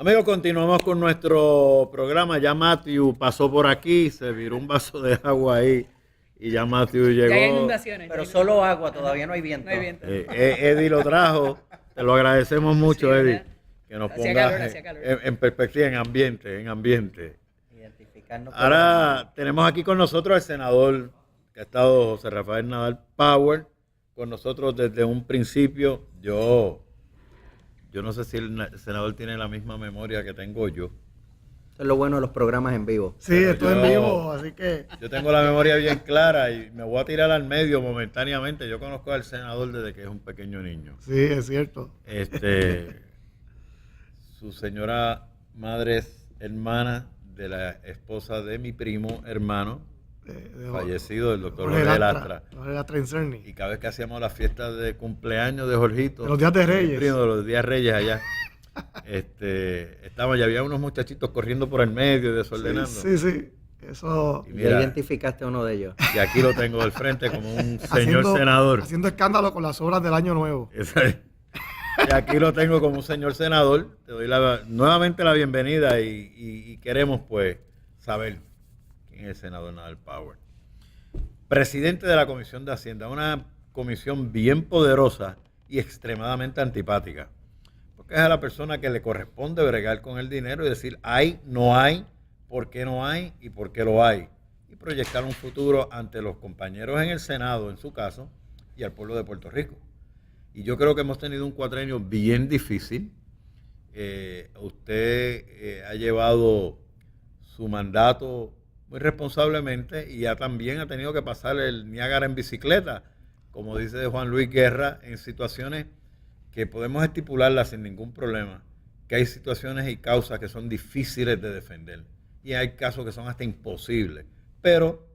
Amigos, continuamos con nuestro programa. Ya Matthew pasó por aquí, se viró un vaso de agua ahí y ya Matthew llegó. Ya hay inundaciones. Pero solo agua, todavía no hay viento. No hay viento. Eddie lo trajo, te lo agradecemos mucho, Sí, Eddie, ¿verdad? que nos Hacía ponga calor, hacía calor. en perspectiva, en ambiente. Identificarnos. Ahora tenemos aquí con nosotros al senador que ha estado, José Rafael Nadal Power, con nosotros desde un principio. Yo no sé si el senador tiene la misma memoria que tengo yo. Eso es lo bueno de los programas en vivo. Sí, esto es en vivo, así que... Yo tengo la memoria bien clara y me voy a tirar al medio momentáneamente. Yo conozco al senador desde que es un pequeño niño. Sí, es cierto. Su señora madre es hermana de la esposa de mi primo hermano, fallecido, el doctor Jorge Lastra. Jorge Lastra Incerni. Y cada vez que hacíamos las fiestas de cumpleaños de Jorgito, De los días de Reyes. mi primo, de los días Reyes allá, y había unos muchachitos corriendo por el medio y desordenando. Sí. Eso... Y Ya identificaste a uno de ellos. Y aquí lo tengo del frente como un señor senador. Haciendo escándalo con las obras del Año Nuevo. Y aquí lo tengo como un señor senador. Te doy nuevamente la bienvenida y queremos pues saber quién es el senador Nadal Power. Presidente de la Comisión de Hacienda, una comisión bien poderosa y extremadamente antipática. Porque es a la persona que le corresponde bregar con el dinero y decir hay, no hay, por qué no hay y por qué lo hay. Y proyectar un futuro ante los compañeros en el Senado, en su caso, y al pueblo de Puerto Rico. Y yo creo que hemos tenido un cuatrenio bien difícil. Usted ha llevado su mandato muy responsablemente y también ha tenido que pasar el Niágara en bicicleta, como dice Juan Luis Guerra, en situaciones que podemos estipularlas sin ningún problema, que hay situaciones y causas que son difíciles de defender y hay casos que son hasta imposibles, pero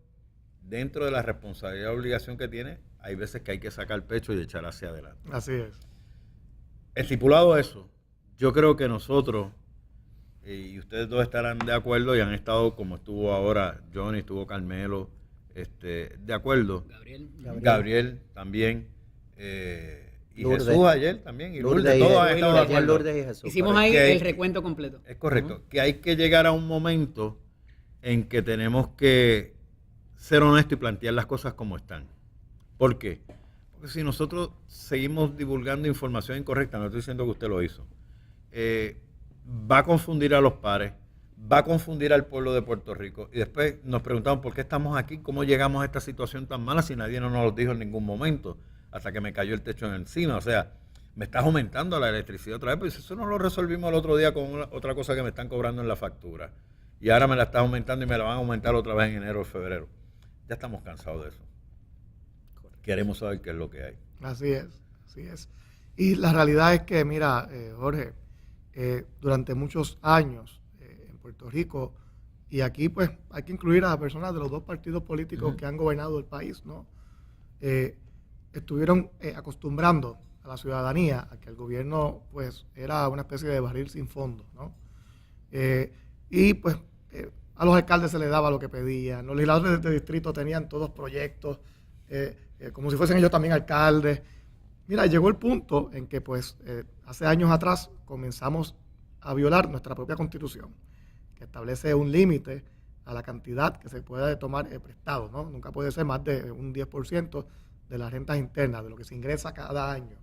dentro de la responsabilidad y obligación que tiene, hay veces que hay que sacar el pecho y echar hacia adelante. Así es. Estipulado eso, yo creo que nosotros, y ustedes dos estarán de acuerdo y han estado, como estuvo ahora Johnny, estuvo Carmelo, de acuerdo. Gabriel también, y Lourdes. Jesús ayer también, y Lourdes, Lourdes todos han estado de ayer acuerdo. Lourdes y Jesús. Hicimos Pero ahí es que el recuento completo. Es correcto, que hay que llegar a un momento en que tenemos que ser honestos y plantear las cosas como están. ¿Por qué? Porque si nosotros seguimos divulgando información incorrecta, no estoy diciendo que usted lo hizo, va a confundir a los pares, va a confundir al pueblo de Puerto Rico y después nos preguntamos por qué estamos aquí, cómo llegamos a esta situación tan mala si nadie nos lo dijo en ningún momento, hasta que me cayó el techo encima. O sea, me estás aumentando la electricidad otra vez, pues eso no lo resolvimos el otro día con otra cosa que me están cobrando en la factura y ahora me la estás aumentando y me la van a aumentar otra vez en enero o febrero. Ya estamos cansados de eso. Queremos saber qué es lo que hay. Así es. Y la realidad es que, mira, Jorge, durante muchos años en Puerto Rico, y aquí pues hay que incluir a las personas de los dos partidos políticos que han gobernado el país, ¿no? Estuvieron acostumbrando a la ciudadanía a que el gobierno pues era una especie de barril sin fondo, ¿no? Y pues a los alcaldes se les daba lo que pedían, los legisladores de distrito tenían todos proyectos, como si fuesen ellos también alcaldes. Mira, llegó el punto en que pues hace años atrás comenzamos a violar nuestra propia constitución, que establece un límite a la cantidad que se puede tomar prestado, ¿no? Nunca puede ser más de un 10% de las rentas internas, de lo que se ingresa cada año.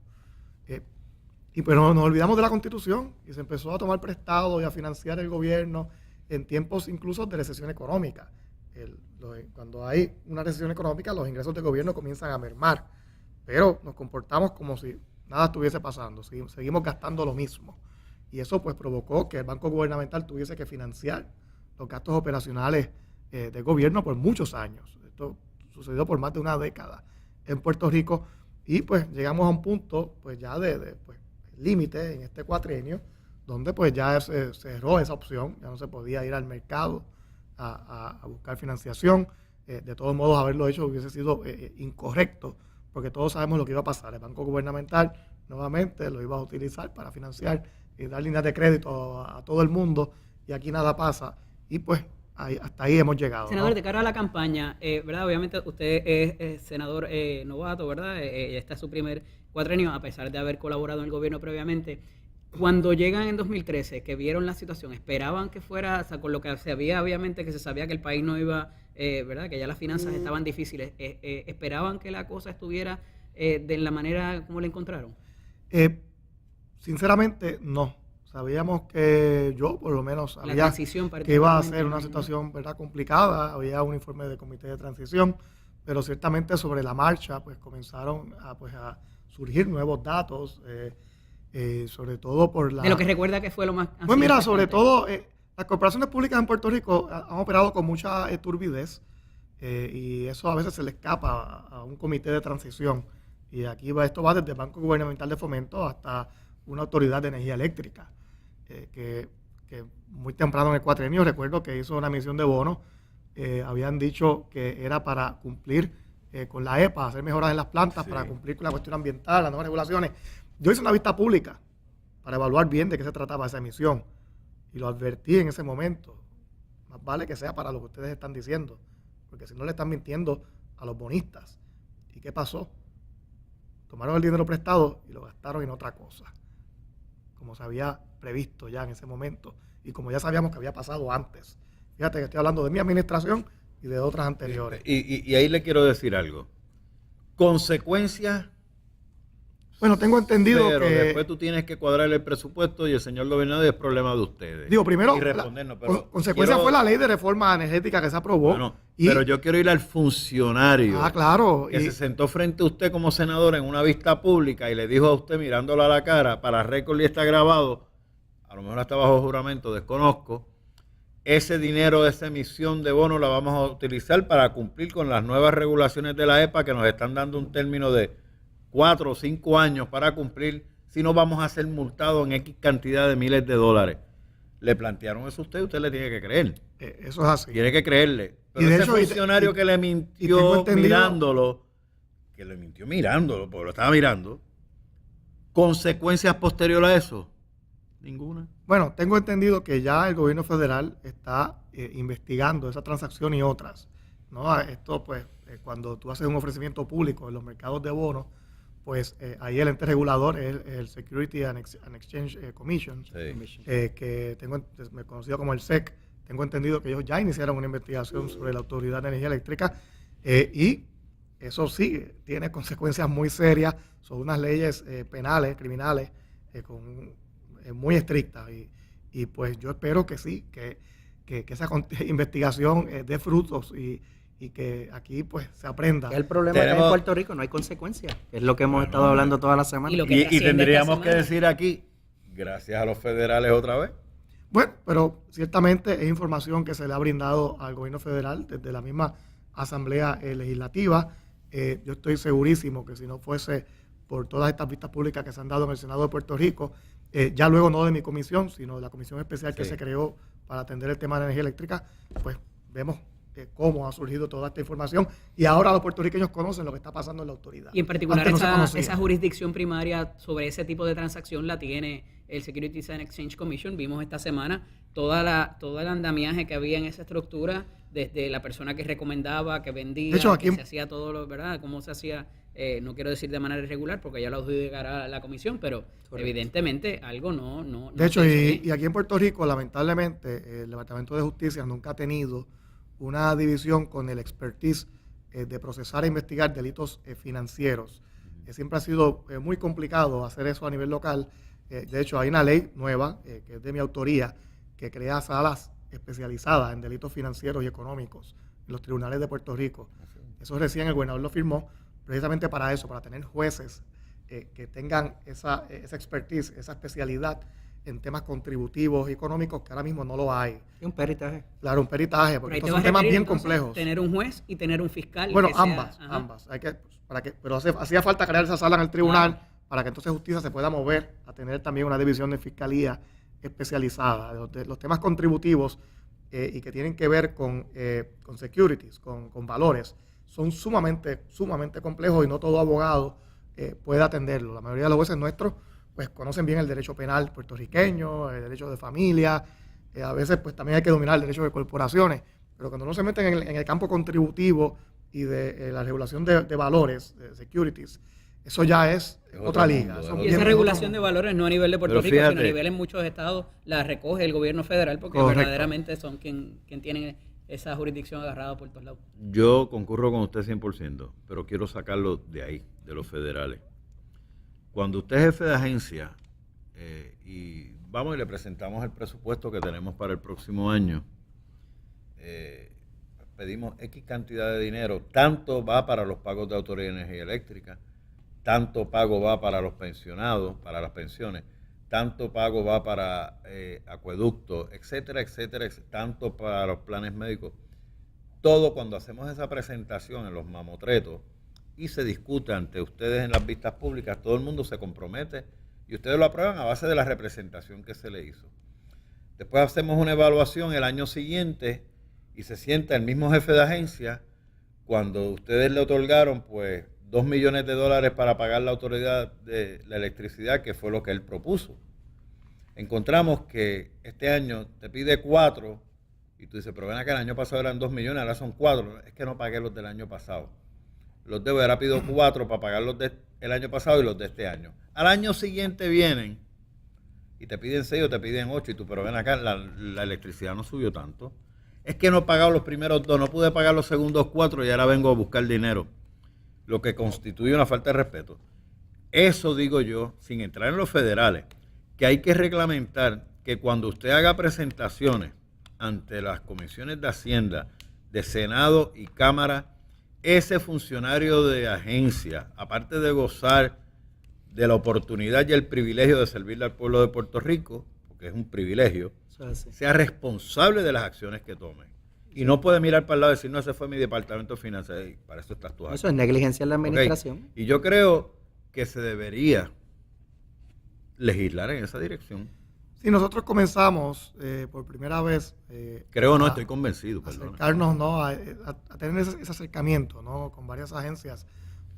Y pues nos olvidamos de la constitución y se empezó a tomar prestado y a financiar el gobierno en tiempos incluso de recesión económica. Cuando hay una recesión económica, los ingresos del gobierno comienzan a mermar, pero nos comportamos como si nada estuviese pasando, seguimos gastando lo mismo. Y eso pues provocó que el Banco Gubernamental tuviese que financiar los gastos operacionales del gobierno por muchos años. Esto sucedió por más de una década en Puerto Rico y pues llegamos a un punto pues ya de límite en este cuatrienio donde pues ya se cerró esa opción, ya no se podía ir al mercado a buscar financiación. De todos modos, haberlo hecho hubiese sido incorrecto, porque todos sabemos lo que iba a pasar. El Banco Gubernamental nuevamente lo iba a utilizar para financiar y dar líneas de crédito a todo el mundo, y aquí nada pasa. Y pues hasta ahí hemos llegado, Senador, ¿no? de cara a la campaña, ¿verdad? Obviamente usted es senador novato, ¿verdad? Este es su primer cuatrenio, a pesar de haber colaborado en el gobierno previamente. Cuando llegan en 2013, que vieron la situación, esperaban que fuera, o sea, con lo que se había, obviamente, que se sabía que el país no iba, ¿verdad? Que ya las finanzas estaban difíciles. ¿Esperaban que la cosa estuviera de la manera como la encontraron? Sinceramente, no. Sabíamos que yo, por lo menos, La sabía transición que iba a ser particularmente, una ¿no? situación, ¿verdad?, complicada. Había un informe de comité de transición, pero ciertamente sobre la marcha, pues comenzaron a surgir nuevos datos, sobre todo por la... De lo que recuerda que fue lo más... Pues así mira, sobre impactante. todo, las corporaciones públicas en Puerto Rico han operado con mucha turbidez, y eso a veces se le escapa a un comité de transición. Y aquí esto va desde el Banco Gubernamental de Fomento hasta una autoridad de energía eléctrica, que muy temprano en el cuatrienio, recuerdo que hizo una emisión de bonos, habían dicho que era para cumplir con la EPA, hacer mejoras en las plantas, Sí. para cumplir con la cuestión ambiental, las nuevas regulaciones. Yo hice una vista pública para evaluar bien de qué se trataba esa emisión, y lo advertí en ese momento. Más vale que sea para lo que ustedes están diciendo, porque si no le están mintiendo a los bonistas. ¿Y qué pasó? Tomaron el dinero prestado y lo gastaron en otra cosa, como se había previsto ya en ese momento y como ya sabíamos que había pasado antes. Fíjate que estoy hablando de mi administración y de otras anteriores. Y ahí le quiero decir algo. Consecuencias, Bueno, tengo entendido pero que... después tú tienes que cuadrar el presupuesto y el señor gobernador es problema de ustedes. Digo, primero, y respondernos, pero consecuencia quiero- fue la ley de reforma energética que se aprobó. Bueno, y, pero yo quiero ir al funcionario claro. que Y, se sentó frente a usted como senador en una vista pública y le dijo a usted mirándolo a la cara, para récord y está grabado, a lo mejor hasta bajo juramento, desconozco, ese dinero de esa emisión de bonos la vamos a utilizar para cumplir con las nuevas regulaciones de la EPA que nos están dando un término de 4 o 5 años para cumplir, si no vamos a ser multados en X cantidad de miles de dólares. Le plantearon eso a usted, usted le tiene que creer. eso es así. Tiene que creerle. Pero Y de ese hecho, funcionario que le tengo mintió entendido- mirándolo, porque lo estaba mirando, consecuencias posteriores a eso, ninguna. Bueno, tengo entendido que ya el gobierno federal está investigando esa transacción y otras, ¿no? Esto, pues, cuando tú haces un ofrecimiento público en los mercados de bonos, pues ahí el ente regulador es el Security and Exchange Commission, que me conocido como el SEC. Tengo entendido que ellos ya iniciaron una investigación sobre la Autoridad de Energía Eléctrica, y eso sí tiene consecuencias muy serias. Son unas leyes penales, criminales, muy estrictas, y pues yo espero que sí, que esa investigación dé frutos y que aquí pues se aprenda. El problema es que en Tenemos- Puerto Rico no hay consecuencias, que es lo que hemos Bueno, estado hablando toda la semana. Y lo que Y trasciende tendríamos esta que semana. decir aquí, gracias a los federales otra vez. Bueno, pero ciertamente es información que se le ha brindado al gobierno federal desde la misma Asamblea Legislativa. Yo estoy segurísimo que si no fuese por todas estas vistas públicas que se han dado en el Senado de Puerto Rico, ya luego no de mi comisión, sino de la comisión especial que Sí. se creó para atender el tema de energía eléctrica, pues vemos cómo ha surgido toda esta información, y ahora los puertorriqueños conocen lo que está pasando en la autoridad. Y en particular Antes no se conocía. esa jurisdicción primaria sobre ese tipo de transacción la tiene el Securities and Exchange Commission. Vimos esta semana todo el andamiaje que había en esa estructura, desde la persona que recomendaba, que vendía, De hecho, aquí que en- se hacía todo lo, ¿verdad? Cómo se hacía, no quiero decir de manera irregular, porque ya lo adjudicará la comisión, pero evidentemente algo no De hecho, se hizo bien. y aquí en Puerto Rico, lamentablemente, el Departamento de Justicia nunca ha tenido una división con el expertise de procesar e investigar delitos financieros. Siempre ha sido muy complicado hacer eso a nivel local. De hecho, hay una ley nueva, que es de mi autoría, que crea salas especializadas en delitos financieros y económicos en los tribunales de Puerto Rico. Eso recién el gobernador lo firmó precisamente para eso, para tener jueces que tengan esa expertise, esa especialidad en temas contributivos y económicos, que ahora mismo no lo hay. Y un peritaje. Claro, un peritaje, Pero porque ahí estos te son vas a temas requerir, bien entonces, complejos. tener un juez y tener un fiscal. Bueno, que sea- ambas, ajá. ambas. Pero hacía falta crear esa sala en el tribunal Claro. para que entonces justicia se pueda mover a tener también una división de fiscalía especializada. Los temas contributivos y que tienen que ver con securities, con valores, son sumamente complejos, y no todo abogado puede atenderlo. La mayoría de los jueces nuestros pues conocen bien el derecho penal puertorriqueño, el derecho de familia, a veces pues también hay que dominar el derecho de corporaciones, pero cuando no se meten en el campo contributivo y de la regulación de valores, de securities, eso ya es Es otra otro liga. mundo, Eso es Y otro esa mundo. regulación de valores no a nivel de Puerto Pero Rico, sino a fíjate. nivel en muchos estados, la recoge el gobierno federal porque Correcto. verdaderamente son quien tiene esa jurisdicción agarrada por todos lados. Yo concurro con usted 100%, pero quiero sacarlo de ahí, de los federales. Cuando usted es jefe de agencia y vamos y le presentamos el presupuesto que tenemos para el próximo año, pedimos X cantidad de dinero, tanto va para los pagos de Autoridad de Energía Eléctrica, tanto pago va para los pensionados, para las pensiones, tanto pago va para acueductos, etcétera, etcétera, tanto para los planes médicos. Todo cuando hacemos esa presentación en los mamotretos y se discute ante ustedes en las vistas públicas, todo el mundo se compromete y ustedes lo aprueban a base de la representación que se le hizo. Después hacemos una evaluación el año siguiente y se sienta el mismo jefe de agencia cuando ustedes le otorgaron pues $2 millones para pagar la autoridad de la electricidad, que fue lo que él propuso. Encontramos que este año te pide 4 y tú dices, pero ven acá, el año pasado eran 2 millones, ahora son 4. Es que no pagué los del año pasado. Los debo, ahora pido 4 para pagar los del año pasado y los de este año. Al año siguiente vienen y te piden 6 o te piden 8 y tú, pero ven acá, la electricidad no subió tanto. Es que no he pagado los primeros 2, no pude pagar los segundos 4 y ahora vengo a buscar dinero. Lo que constituye una falta de respeto. Eso digo yo, sin entrar en los federales, que hay que reglamentar que cuando usted haga presentaciones ante las comisiones de Hacienda, de Senado y Cámara, ese funcionario de agencia, aparte de gozar de la oportunidad y el privilegio de servirle al pueblo de Puerto Rico, porque es un privilegio, Eso es así. sea responsable de las acciones que tome. Y no puede mirar para el lado y decir, no, ese fue mi departamento de finanzas. Ey, para eso estás tú aquí. Eso es negligencia en la Ok. administración. Y yo creo que se debería legislar en esa dirección. Si nosotros comenzamos por primera vez Creo no, a estoy convencido, perdona. acercarnos, ¿no? a tener ese acercamiento, ¿no? Con varias agencias.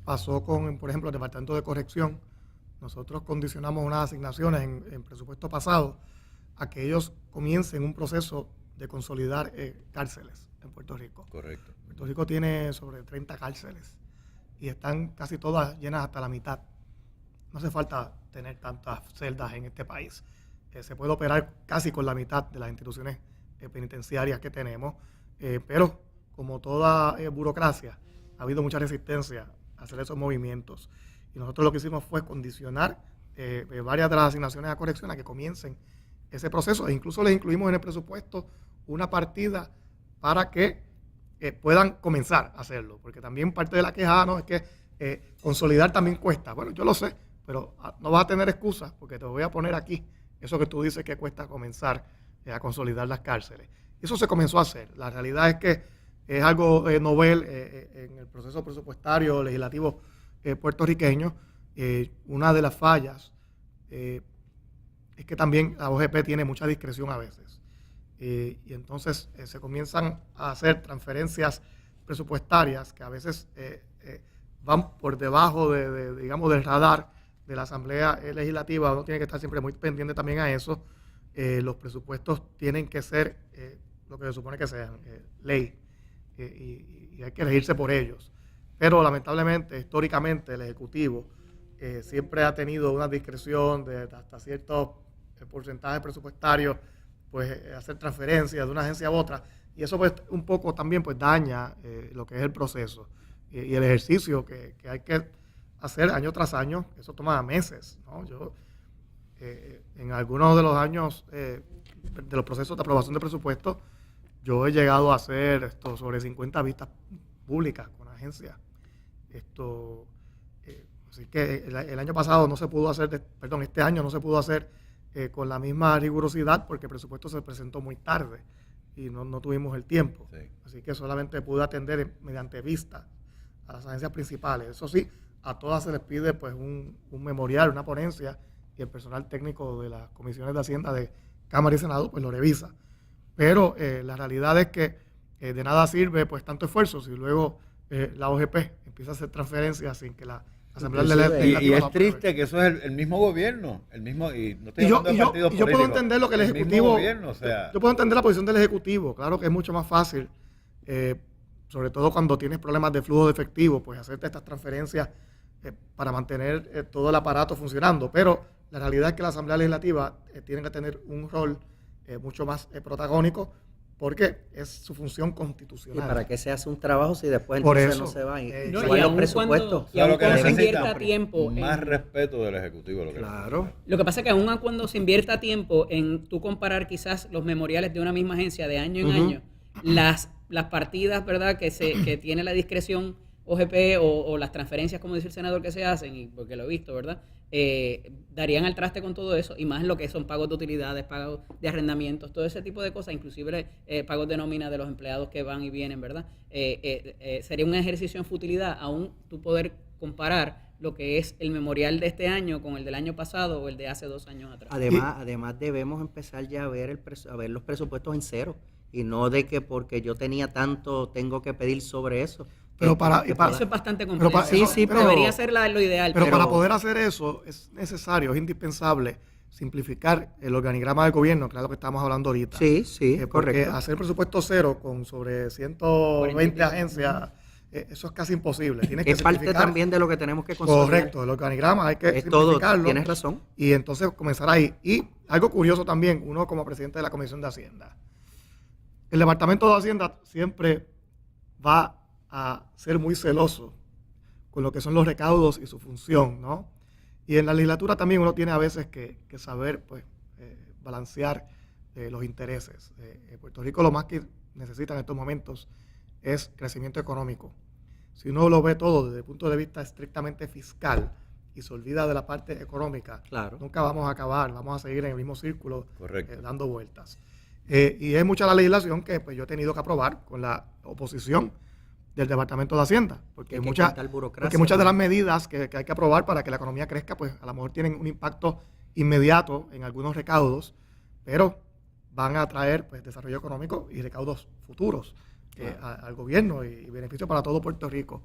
Pasó con, por ejemplo, el Departamento de Corrección. Nosotros condicionamos unas asignaciones en presupuesto pasado a que ellos comiencen un proceso de consolidar cárceles en Puerto Rico. Correcto. Puerto Rico tiene sobre 30 cárceles y están casi todas llenas hasta la mitad. No hace falta tener tantas celdas en este país. Se puede operar casi con la mitad de las instituciones penitenciarias que tenemos, pero como toda burocracia, ha habido mucha resistencia a hacer esos movimientos. Y nosotros lo que hicimos fue condicionar varias de las asignaciones a corrección a que comiencen ese proceso, e incluso les incluimos en el presupuesto una partida para que puedan comenzar a hacerlo, porque también parte de la queja no es que consolidar también cuesta. Bueno, yo lo sé, pero no vas a tener excusas porque te voy a poner aquí eso que tú dices que cuesta comenzar a consolidar las cárceles. Eso se comenzó a hacer. La realidad es que es algo novel en el proceso presupuestario legislativo puertorriqueño. Una de las fallas es que también la OGP tiene mucha discreción a veces. Y entonces se comienzan a hacer transferencias presupuestarias que a veces van por debajo digamos, del radar de la Asamblea Legislativa. Uno tiene que estar siempre muy pendiente también a eso. Los presupuestos tienen que ser lo que se supone que sean, ley, y hay que regirse por ellos. Pero lamentablemente, históricamente, el Ejecutivo siempre ha tenido una discreción de hasta ciertos porcentajes presupuestarios, pues hacer transferencias de una agencia a otra, y eso pues un poco también pues daña lo que es el proceso y el ejercicio que hay que hacer año tras año. Eso toma meses, ¿no? Yo en algunos de los años de los procesos de aprobación de presupuesto, yo he llegado a hacer sobre 50 vistas públicas con agencias. Así que el año pasado no se pudo hacer, este año no se pudo hacer con la misma rigurosidad porque el presupuesto se presentó muy tarde y no tuvimos el tiempo. Sí. Así que solamente pude atender mediante vista a las agencias principales. Eso sí, a todas se les pide pues un memorial, una ponencia, y el personal técnico de las comisiones de Hacienda de Cámara y Senado pues lo revisa. Pero la realidad es que de nada sirve pues tanto esfuerzo si luego la OGP empieza a hacer transferencias sin que la Asamblea Legislativa Y lo es apruebe. triste que eso es el mismo gobierno, y no estoy Y yo, hablando de y yo- partidos y yo puedo políticos, entender lo que el mismo Ejecutivo... gobierno, o sea, yo puedo entender la posición del Ejecutivo. Claro que es mucho más fácil, sobre todo cuando tienes problemas de flujo de efectivo, pues hacerte estas transferencias para mantener todo el aparato funcionando. Pero la realidad es que la Asamblea Legislativa tiene que tener un rol mucho más protagónico, porque es su función ¿Y constitucional. para qué se hace un trabajo si después Por entonces eso, no se va? No, Igual y los aun presupuestos. y aun Lo que cuando se necesita, invierta tiempo más en- respeto del Ejecutivo. Claro. Lo que pasa es que aun cuando se invierta tiempo en tú comparar quizás los memoriales de una misma agencia de año en Ujú. año, las partidas, ¿verdad?, que tiene la discreción OGP o las transferencias, como dice el senador, que se hacen, y porque lo he visto, ¿verdad?, darían al traste con todo eso, y más en lo que son pagos de utilidades, pagos de arrendamientos, todo ese tipo de cosas, inclusive pagos de nómina de los empleados que van y vienen, ¿verdad? Sería un ejercicio en futilidad aún tú poder comparar lo que es el memorial de este año con el del año pasado o el de hace 2 años atrás. Además debemos empezar ya a ver, a ver los presupuestos en cero, y no de que porque yo tenía tanto tengo que pedir sobre eso. Pero Eso es bastante complejo. pero- Debería ser lo ideal. Pero Pero- para poder hacer eso es necesario, es indispensable simplificar el organigrama del gobierno, que es lo que estamos hablando ahorita. Sí, sí, Porque correcto. hacer presupuesto cero con sobre 120 agencias, eso es casi imposible. Tienes que Es parte simplificar. también de lo que tenemos que consolidar. Correcto, el organigrama hay que Es todo, simplificarlo. tienes razón. Y entonces comenzar ahí. Y algo curioso también, uno como presidente de la Comisión de Hacienda. El Departamento de Hacienda siempre va a ser muy celoso con lo que son los recaudos y su función, ¿no? Y en la legislatura también uno tiene a veces que saber, pues, balancear los intereses. En Puerto Rico lo más que necesita en estos momentos es crecimiento económico. Si uno lo ve todo desde el punto de vista estrictamente fiscal y se olvida de la parte económica, Claro. nunca vamos a acabar, vamos a seguir en el mismo círculo Correcto. dando vueltas. Y es mucha la legislación que pues, yo he tenido que aprobar con la oposición del Departamento de Hacienda, porque, Hay que muchas quitar burocracia, porque muchas de ¿no? las medidas que hay que aprobar para que la economía crezca, pues a lo mejor tienen un impacto inmediato en algunos recaudos, pero van a traer pues, desarrollo económico y recaudos futuros al gobierno y beneficio para todo Puerto Rico.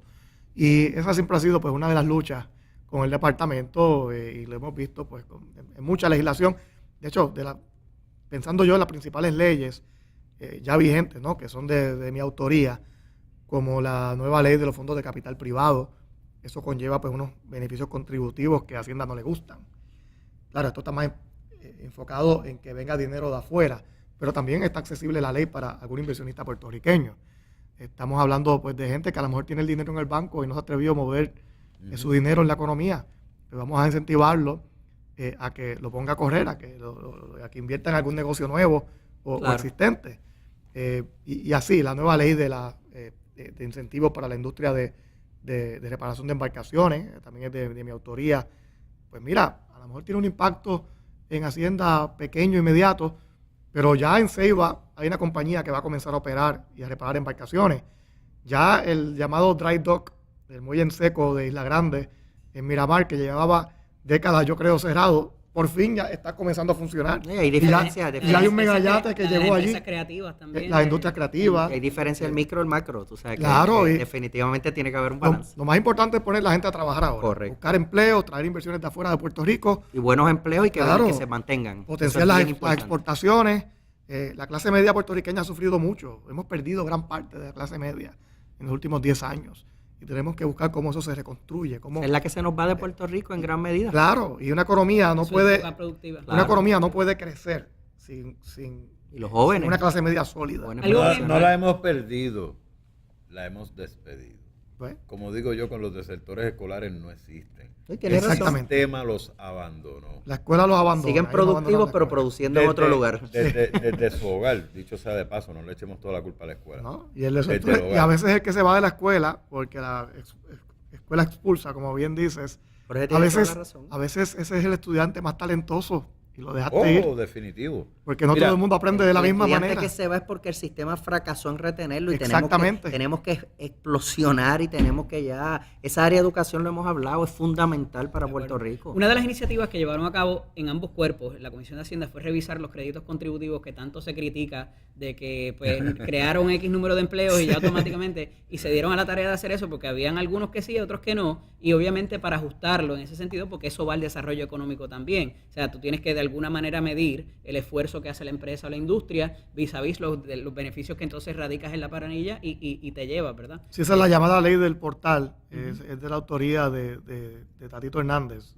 Y esa siempre ha sido pues, una de las luchas con el departamento y lo hemos visto pues, en mucha legislación. De hecho, pensando yo en las principales leyes ya vigentes, ¿no? Que son de mi autoría, como la nueva ley de los fondos de capital privado, eso conlleva pues, unos beneficios contributivos que a Hacienda no le gustan. Claro, esto está más enfocado en que venga dinero de afuera, pero también está accesible la ley para algún inversionista puertorriqueño. Estamos hablando pues, de gente que a lo mejor tiene el dinero en el banco y no se ha atrevido a mover su dinero en la economía. Pues vamos a incentivarlo a que lo ponga a correr, a que invierta en algún negocio nuevo o Claro. existente. Y así, la nueva ley de incentivos para la industria de reparación de embarcaciones, también es de mi autoría. Pues mira, a lo mejor tiene un impacto en Hacienda pequeño, inmediato, pero ya en Ceiba hay una compañía que va a comenzar a operar y a reparar embarcaciones. Ya el llamado dry dock, el muelle en seco de Isla Grande, en Miramar, que llevaba décadas, yo creo, cerrado, por fin ya está comenzando a funcionar. Hay Y diferencia. y hay un megayate que llegó Las allí, empresas creativas también. las industrias creativas. Hay diferencia del micro y el macro. Tú sabes que Claro, y- definitivamente tiene que haber un Lo, balance. lo más importante es poner la gente a trabajar ahora. Correcto. Buscar empleo, traer inversiones de afuera de Puerto Rico, Y buenos empleos y que, Claro. que se mantengan. potenciar Eso es las bien importante. exportaciones. La clase media puertorriqueña ha sufrido mucho. Hemos perdido gran parte de la clase media en los últimos 10 años. Y tenemos que buscar cómo eso se reconstruye. Cómo, Es la que se nos va de Puerto Rico en gran medida. claro, y una economía no Eso es puede, poca productiva. Claro. una economía no puede crecer sin Y los jóvenes. una clase media sólida. Buenos Algo No, bien. no la hemos perdido, la hemos despedido. Pues, Como digo yo, con los desertores escolares no existen. Sí, tienes razón. El Exactamente. sistema los abandonó. la escuela los abandona. Siguen ellos abandonan productivos, la pero escuela. produciendo en otro lugar. Desde su hogar, dicho sea de paso, no le echemos toda la culpa a la escuela. ¿No? Y, Desde el y a hogar. veces el que se va de la escuela, porque la escuela expulsa, como bien dices, Por eso a tienes toda veces, la razón. a veces ese es el estudiante más talentoso y lo dejaste ir, Oh, definitivo. porque no Mira, todo el mundo aprende de la El misma estudiante manera. que se va es porque el sistema fracasó en retenerlo y Exactamente. tenemos que explosionar y tenemos que ya... Esa área de educación, lo hemos hablado, es fundamental para De Puerto acuerdo. Rico. Una de las iniciativas que llevaron a cabo en ambos cuerpos, la Comisión de Hacienda, fue revisar los créditos contributivos que tanto se critica de que pues, crearon X número de empleos y ya automáticamente, y se dieron a la tarea de hacer eso porque habían algunos que sí, otros que no, y obviamente para ajustarlo en ese sentido, porque eso va al desarrollo económico también. O sea, tú tienes que de alguna manera medir el esfuerzo que hace la empresa o la industria vis a vis los beneficios que entonces radicas en la planilla y te llevas, ¿verdad? Sí, esa es la llamada ley del portal, es de la autoría de Tatito Hernández.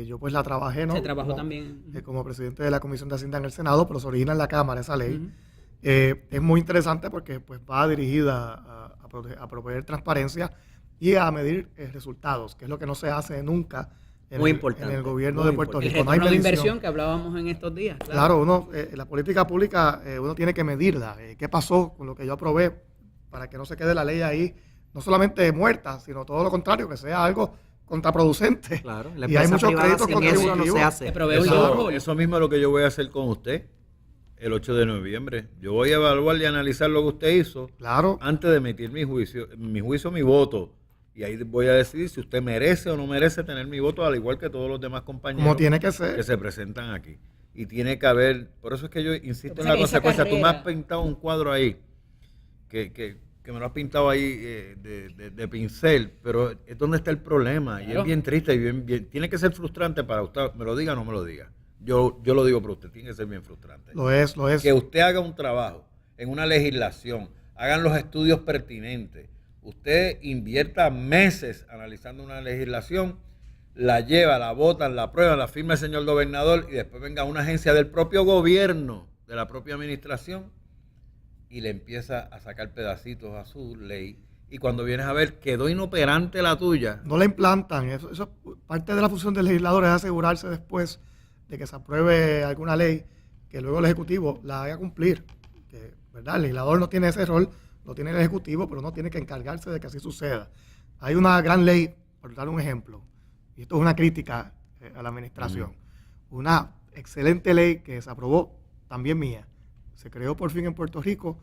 Yo pues la trabajé, ¿no? Se trabajó también. Como presidente de la Comisión de Hacienda en el Senado, pero se origina en la Cámara esa ley. Ujú. Es muy interesante porque pues va dirigida a proveer transparencia y a medir resultados, que es lo que no se hace nunca Muy en importante, el gobierno muy de Puerto El Rico. No hay retorno de medición. inversión que hablábamos en estos días. Claro, la política pública uno tiene que medirla. ¿Qué pasó con lo que yo aprobé para que no se quede la ley ahí, no solamente muerta, sino todo lo contrario, que sea algo contraproducente? Claro, la Y hay empresa muchos privada créditos sin eso no se contributivos. hace. Te provee un Eso, loophole. eso mismo es lo que yo voy a hacer con usted el 8 de noviembre. Yo voy a evaluar y analizar lo que usted hizo Claro, antes de emitir mi juicio, mi voto. Y ahí voy a decidir si usted merece o no merece tener mi voto, al igual que todos los demás compañeros como tiene que que ser. se presentan aquí. Y tiene que haber, por eso es que yo insisto en Lo la que pasa es que esa consecuencia. Tú me has carrera- pintado un cuadro ahí, que me lo has pintado ahí de pincel, pero es donde está el problema. Y Claro. es bien triste y tiene que ser frustrante para usted, me lo diga o no me lo diga. Yo lo digo por usted, tiene que ser bien frustrante. Lo es. Que usted haga un trabajo en una legislación, hagan los estudios pertinentes, usted invierta meses analizando una legislación, la lleva, la votan, la aprueban, la firma el señor gobernador y después venga una agencia del propio gobierno, de la propia administración y le empieza a sacar pedacitos a su ley y cuando vienes a ver quedó inoperante la tuya. No la implantan. Eso parte de la función del legislador es asegurarse después de que se apruebe alguna ley que luego el Ejecutivo la haga cumplir. Que, ¿verdad? El legislador no tiene ese rol, lo tiene el Ejecutivo, pero no tiene que encargarse de que así suceda. Hay una gran ley, por dar un ejemplo, y esto es una crítica a la administración, una excelente ley que se aprobó, también mía. Se creó por fin en Puerto Rico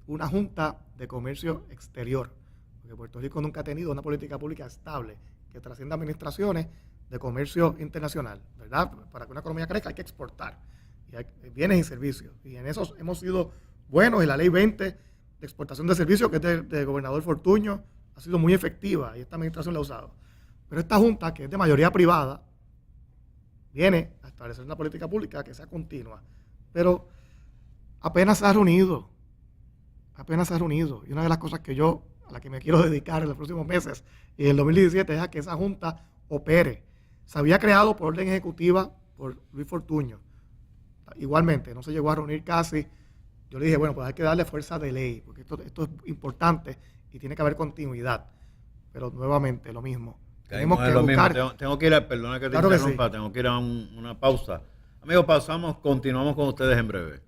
una Junta de Comercio Exterior, porque Puerto Rico nunca ha tenido una política pública estable que trascienda administraciones de comercio internacional, ¿verdad? Para que una economía crezca hay que exportar y hay bienes y servicios. Y en eso hemos sido buenos y la ley 20 de exportación de servicios, que es del gobernador Fortuño, ha sido muy efectiva y esta administración la ha usado. Pero esta Junta, que es de mayoría privada, viene a establecer una política pública que sea continua. Pero apenas se ha reunido. Y una de las cosas que a la que me quiero dedicar en los próximos meses y en el 2017 es a que esa Junta opere. Se había creado por orden ejecutiva por Luis Fortuño. Igualmente, no se llegó a reunir casi. Yo le dije, bueno, pues hay que darle fuerza de ley, porque esto es importante y tiene que haber continuidad. Pero nuevamente, lo mismo. Tenemos que lo mismo. buscar. Tengo que ir perdona que te Claro que interrumpa, tengo que ir a una pausa. Amigos, continuamos con ustedes en breve.